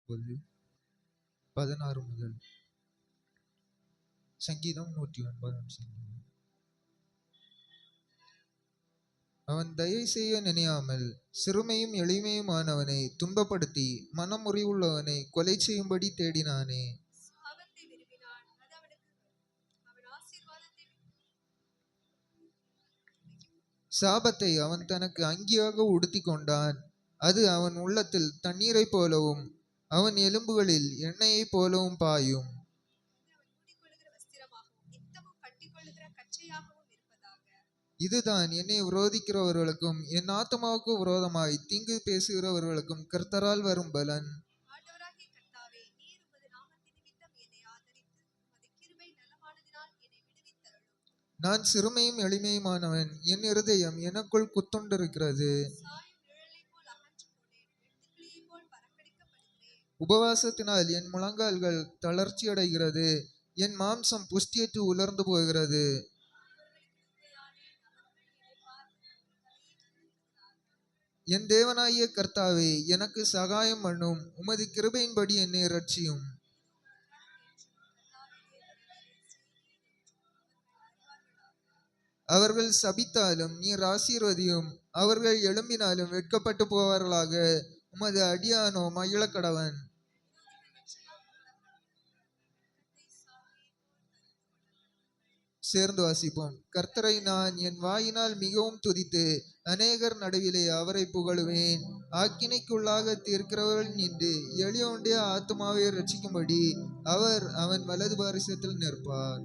16 முதல். சங்கீதம் 109. அவன் தயை செய்ய நினையாமல் சிறுமையும் எளிமையுமானவனை துன்பப்படுத்தி மனமுறிவுள்ளவனை கொலை செய்யும்படி தேடினானே. சாபத்தை அவன் தனக்கு அங்கியாக உடுத்தி கொண்டான். அது அவன் உள்ளத்தில் தண்ணீரை போலவும் அவன் எலும்புகளில் எண்ணெயை போலவும் பாயும். இதுதான் என்னை விரோதிக்கிறவர்களுக்கும் என் ஆத்மாவுக்கு விரோதமாய் தீங்கு பேசுகிறவர்களுக்கும் கர்த்தரால் வரும் பலன். நான் சிறுமையும் எளிமையுமானவன், என் இருதயம் எனக்குள் குத்துண்டிருக்கிறது. உபவாசத்தினால் என் முழங்கால்கள் தளர்ச்சி அடைகிறது, என் மாம்சம் புஷ்டியற்று உலர்ந்து போகிறது. என் தேவனாகிய கர்த்தாவே, எனக்கு சகாயம் பண்ணும். உமது கிருபையின்படி என்னை இரட்சியும். அவர்கள் சபித்தாலும் நீர் ஆசீர்வதியும். அவர்கள் எழும்பினாலும் வெட்கப்பட்டு போவார்களாக. உமது அடியானோ மகிழ கடவன். சேர்ந்து வாசிப்போம். கர்த்தரை நான் என் வாயினால் மிகவும் துதித்து அநேகர் நடுவிலே அவரை புகழுவேன். ஆக்கினைக்குள்ளாக தீர்க்கிறவர்கள் நின்று எளியோண்டிய ஆத்மாவை ரட்சிக்கும்படி அவர் அவன் வலது பாரிசத்தில் நிற்பார்.